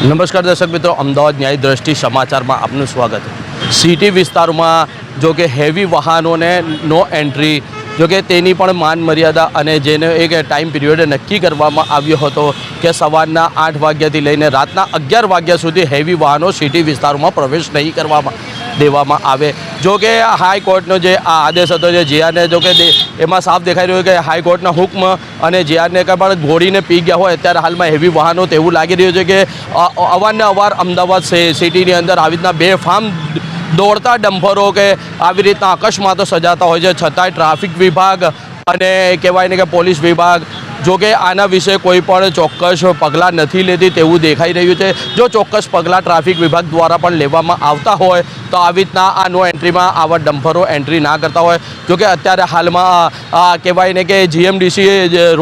નમસ્કાર દર્શક મિત્રો, અમદાવાદ ન્યાય દ્રષ્ટિ સમાચારમાં આપનું સ્વાગત. સિટી વિસ્તારમાં જો કે હેવી વાહનોને નો એન્ટ્રી, જો કે તેની પણ માન મર્યાદા અને જેને એક ટાઈમ પિરિયડ નક્કી કરવામાં આવ્યો હતો કે સવારના 8 વાગ્યાથી લઈને રાતના 11 વાગ્યા સુધી હેવી વાહનો સિટી વિસ્તારોમાં પ્રવેશ નહીં કરવામાં દેવામાં આવે. જો કે હાઈકોર્ટનો જે આ આદેશ હતો, જે જેઆરને જો કે એમાં સાફ દેખાઈ રહ્યું કે હાઈકોર્ટના હુકમ અને જેઆરને કંઈ પણ ઘોડીને પી ગયા હોય અત્યારે હાલમાં હેવી વાહનો તેવું લાગી રહ્યું છે કે અવારનવાર અમદાવાદ સિટીની અંદર આવી રીતના બેફામ દોડતા ડમ્પરો કે આવી રીતના અકસ્માતો સર્જાતા હોય છે, છતાંય ટ્રાફિક વિભાગ અને કહેવાય ને કે પોલીસ વિભાગ જો કે આના વિશે કોઈ પણ ચોક્કસ પગલાં નથી લેતી તેવું દેખાઈ રહ્યું છે. જો ચોક્કસ પગલાં ટ્રાફિક વિભાગ દ્વારા પણ લેવામાં આવતા હોય તો આવી રીતના આ નો એન્ટ્રીમાં આવા ડમ્પરો એન્ટ્રી ના કરતા હોય. જો કે અત્યારે હાલમાં કહેવાય ને કે જીએમડીસી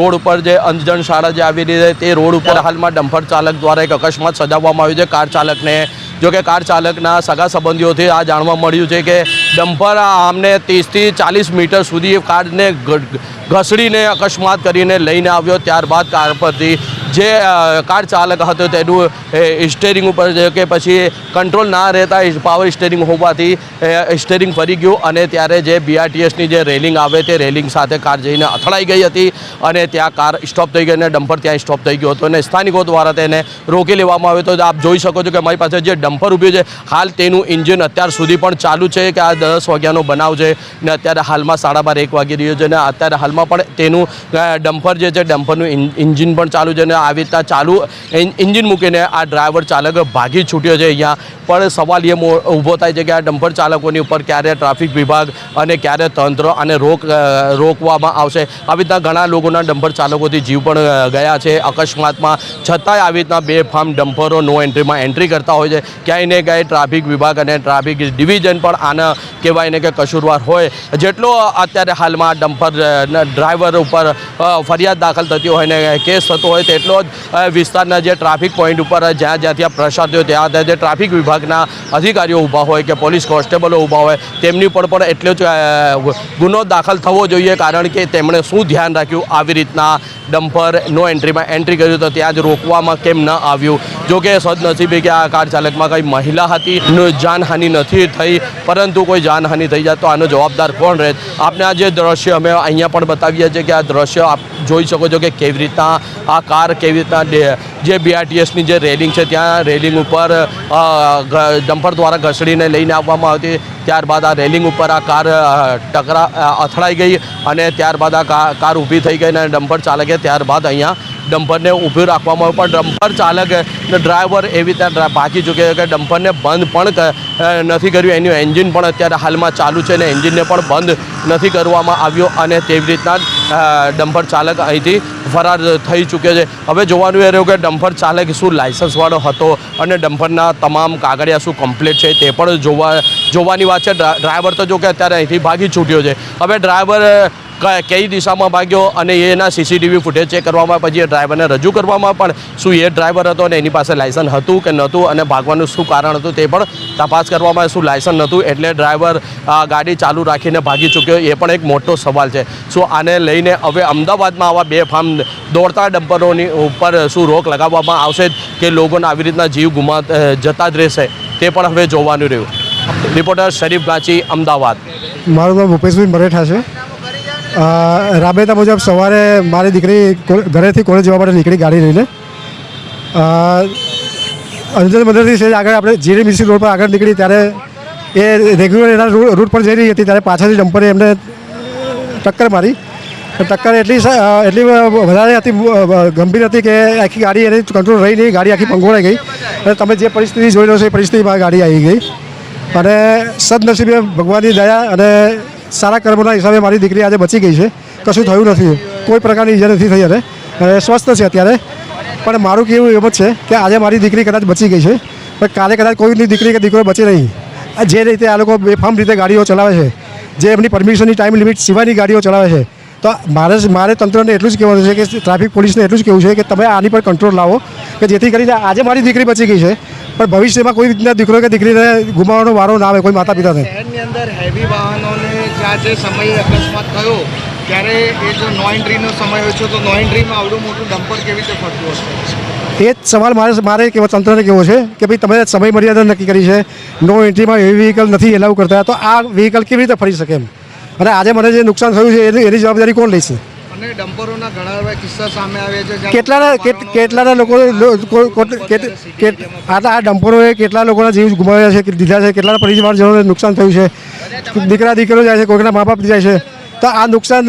રોડ ઉપર જે અંજણ શાળા જે આવી રહી છે તે રોડ ઉપર હાલમાં ડમ્પર ચાલક દ્વારા એક અકસ્માત સર્જાવવામાં આવ્યું છે. કાર ચાલકને જો કે કાર ચાલકના સગા સંબંધીઓથી આ જાણવા મળ્યું છે કે ડમ્પર આમને 30 થી 40 મીટર સુધી કારને ઘસડીને અકસ્માત કરીને લઈને આવ્યો. ત્યારબાદ કાર પરથી જે કાર ચાલક હતો તેનું સ્ટેરિંગ ઉપર કે પછી કંટ્રોલ ના રહેતા પાવર સ્ટેરિંગ હોવાથી સ્ટેરિંગ ફરી ગયું અને ત્યારે જે બીઆરટીએસની જે રેલિંગ આવે તે રેલિંગ સાથે કાર જઈને અથડાઈ ગઈ હતી અને ત્યાં કાર સ્ટોપ થઈ ગઈ અને ડમ્પર ત્યાં સ્ટોપ થઈ ગયો હતો અને સ્થાનિકો દ્વારા તેને રોકી લેવામાં આવ્યો હતો. આપ જોઈ શકો છો કે મારી પાસે જે ડમ્પર ઊભું છે હાલ તેનું એન્જિન અત્યાર સુધી પણ ચાલુ છે કે આ 10 વાગ્યાનો બનાવ છે ને અત્યારે હાલમાં 12:30 1 વાગી રહ્યો છે અને અત્યારે હાલમાં પણ તેનું ડમ્પર જે છે ડમ્પરનું એન્જિન પણ ચાલુ છે અને આવી રીતના ચાલુ એન્જિન મૂકીને આ ડ્રાઈવર ચાલક ભાગી છૂટ્યો છે. અહીંયા પણ સવાલ એ ઊભો થાય છે કે આ ડમ્પર ચાલકોની ઉપર ક્યારે ટ્રાફિક વિભાગ અને ક્યારે તંત્ર અને રોકવામાં આવશે. આવી રીતના ઘણા લોકોના ડમ્પર ચાલકોથી જીવ પણ ગયા છે અકસ્માતમાં, છતાંય આવી રીતના બેફામ ડમ્પરો નો એન્ટ્રીમાં એન્ટ્રી કરતા હોય છે. ક્યાંય ને ક્યાંય ટ્રાફિક વિભાગ અને ટ્રાફિક ડિવિઝન પણ આના કહેવાય ને કે કસૂરવાર હોય. જેટલો અત્યારે હાલમાં ડમ્પર ડ્રાઈવર ઉપર ફરિયાદ દાખલ થતી હોય ને કેસ થતો હોય તેટલો જ વિસ્તારના જે ટ્રાફિક પોઈન્ટ ઉપર જ્યાં પ્રસાર ત્યાં જે ટ્રાફિક વિભાગના અધિકારીઓ ઊભા હોય કે પોલીસ કોન્સ્ટેબલો ઊભા હોય તેમની પર પણ એટલો જ ગુનો દાખલ થવો જોઈએ, કારણ કે તેમણે શું ધ્યાન રાખ્યું આવી રીતના ડમ્પર નો એન્ટ્રીમાં એન્ટ્રી કર્યું તો ત્યાં જ રોકવામાં કેમ ન આવ્યું. જો કે સદનસીબે કે આ કાર ચાલકમાં કંઈ મહિલા હતી, જાનહાનિ નથી થઈ, પરંતુ કોઈ જાનહાનિ થઈ જાય તો આનો જવાબદાર કોણ રહે? આપને આ જે દ્રશ્ય અમે અહીંયા પણ બતાવીએ છીએ કે આ દ્રશ્ય આપ જોઈ શકો છો કે કેવી રીતના આ કાર કેવી રીતના જે બીઆરટીએસની જે રેલિંગ છે ત્યાં રેલિંગ ઉપર ડમ્પર દ્વારા ઘસડીને લઈને આવવામાં આવતી. ત્યારબાદ આ રેલિંગ ઉપર આ કાર અથડાઈ ગઈ અને ત્યારબાદ આ કાર ઊભી થઈ ગઈ અને ડમ્પર ચાલકે ત્યારબાદ અહીંયા ડમ્પરને ઊભું રાખવામાં આવ્યું, પણ ડમ્પર ચાલક ડ્રાઈવર એવી રીતે ભાગી ચૂક્યો કે ડમ્પરને બંધ પણ નથી કર્યું. એનું એન્જિન પણ અત્યારે હાલમાં ચાલુ છે અને એન્જિનને પણ બંધ નથી કરવામાં આવ્યો અને તેવી રીતના ડમ્પર ચાલક અહીંથી ફરાર થઈ ચૂક્યો છે. હવે જોવાનું એ રહ્યું કે ડમ્પર ચાલક શું લાયસન્સવાળો હતો અને ડમ્પરના તમામ કાગળિયા શું કમ્પ્લીટ છે તે પણ જોવાની વાત છે. ડ્રાઈવર તો જો કે અત્યારે અહીંથી ભાગી છૂટ્યો છે. હવે ડ્રાઈવર કઈ દિશામાં ભાગ્યો અને એના સીસીટીવી ફૂટેજ ચેક કરવામાં પછી એ ડ્રાઈવરને રજૂ કરવામાં પણ શું એ ડ્રાઈવર હતો અને એની પાસે લાયસન્સ હતું કે નહોતું અને ભાગવાનું શું કારણ હતું તે પણ તપાસ કરવામાં. શું લાયસન્સ નહોતું એટલે ડ્રાઈવર ગાડી ચાલુ રાખીને ભાગી ચૂક્યો એ પણ એક મોટો સવાલ છે. શું આને લઈને હવે અમદાવાદમાં આવા બેફામ દોડતા ડમ્પરોની ઉપર શું રોક લગાવવામાં આવશે કે લોકોને આવી રીતના જીવ જતા જ રહેશે તે પણ હવે જોવાનું રહ્યું. રિપોર્ટર શરીફ ગાંચી, અમદાવાદ. મારું નામ ભૂપેશભાઈ મરેઠા છે. રાબેતા મુજબ સવારે મારી દીકરી ઘરેથી કોલેજ જવા માટે નીકળી ગાડી લઈને. અંજન મંદિરથી સેજ આગળ આપણે જીએમડીસી રોડ પર આગળ નીકળી ત્યારે એ રેગ્યુલર એના રૂટ પર જઈ રહી હતી ત્યારે પાછળથી ડમ્પરે એમને ટક્કર મારી. ટક્કર એટલી વધારે હતી, ગંભીર હતી કે આખી ગાડી એને કંટ્રોલ રહી નહીં, ગાડી આખી પંગોળાઈ ગઈ અને તમે જે પરિસ્થિતિ જોઈ લો છો એ પરિસ્થિતિમાં ગાડી આવી ગઈ. અને સદનસીબે ભગવાનની દયા અને સારા કર્મોના હિસાબે મારી દીકરી આજે બચી ગઈ છે. કશું થયું નથી, કોઈ પ્રકારની ઈજા નથી થઈ અને સ્વસ્થ છે અત્યારે. પણ મારું કેવું એમ જ છે કે આજે મારી દીકરી કદાચ બચી ગઈ છે પણ કાલે કદાચ કોઈની દીકરી કે દીકરો બચે નહીં. જે રીતે આ લોકો બેફામ રીતે ગાડીઓ ચલાવે છે, જે એમની પરમિશનની ટાઈમ લિમિટ સિવાયની ગાડીઓ ચલાવે છે, તો મારે તંત્રને એટલું જ કહેવાનું છે કે ટ્રાફિક પોલીસને એટલું જ કહેવું છે કે તમે આની પર કંટ્રોલ લાવો કે જેથી કરીને આજે મારી દીકરી બચી ગઈ છે પણ ભવિષ્યમાં કોઈ રીતના દીકરો કે દીકરીને ગુમાવવાનો વારો ના આવે કોઈ માતા પિતાને. શહેરની અંદર હેવી વાહનોને જ્યાં જે સમયે અકસ્માત થયો ત્યારે એ જો નો એન્ટ્રીનો સમય હોય છે તો નો એન્ટ્રીમાં આવડું મોટું ડમ્પર કેવી રીતે ફરતું હશે? એ જ સવાલ મારે કેવો તંત્રને કેવો છે કે ભાઈ તમે સમય મર્યાદા નક્કી કરી છે, નો એન્ટ્રીમાં એવી વ્હીકલ નથી એલાઉ કરતા, તો આ વ્હીકલ કેવી રીતે ફરી શકે એમ? અને આજે મને જે નુકસાન થયું છે એની જવાબદારી કોણ લેશે? અને ડમ્પરોના ઘણા એવા કિસ્સા સામે આવ્યા છે જ્યાં કેટલાના લોકો આ ડમ્પરોએ કેટલા લોકોના જીવ ગુમાવ્યા છે, દીધા છે, કેટલા પરિવારજનોને નુકસાન થયું છે, દીકરા દીકરીઓ જાય છે, કોઈકના મા બાપ જાય છે. તો આ નુકસાન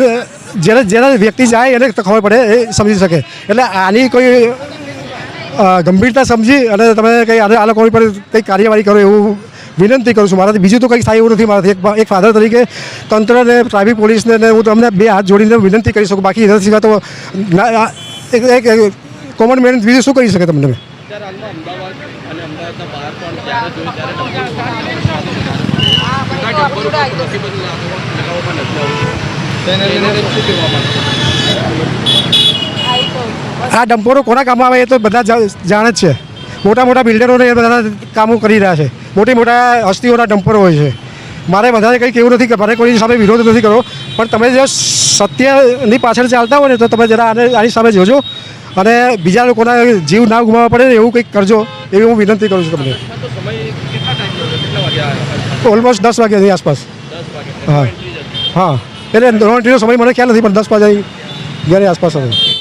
જેના વ્યક્તિ જાય એને તો ખબર પડે, એ સમજી શકે. એટલે આની કોઈ ગંભીરતા સમજી અને તમે કંઈ આ લોકો પર કંઈ કાર્યવાહી કરો એવું વિનંતી કરું છું. મારાથી બીજું તો કંઈ થાય એવું નથી. મારાથી એક ફાધર તરીકે તંત્રને, ટ્રાફિક પોલીસને હું તમને બે હાથ જોડીને વિનંતી કરી શકું. બાકી એના સિવાય તો એક કોમન મેન બીજું શું કરી શકે તમને? આ ડમ્પરો કોના કામમાં આવે એ તો બધા જાણે જ છે. મોટા મોટા બિલ્ડરોને એ બધા કામો કરી રહ્યા છે. મોટી મોટા હસ્તીઓના ડમ્પરો હોય છે. મારે વધારે કંઈ કેવું નથી કે મારે કોઈ સામે વિરોધ નથી કરવો, પણ તમે જો સત્યની પાછળ ચાલતા હોય ને તો તમે જરા આની સામે જોજો અને બીજા લોકોના જીવ ના ગુમાવવા પડે ને એવું કંઈક કરજો એવી હું વિનંતી કરું છું તમને. ઓલમોસ્ટ 10 વાગ્યાની આસપાસ. હા, એટલે નો એન્ટ્રીનો સમય મને ખ્યાલ નથી, પણ 10 વાગ્યાની આસપાસ હતો.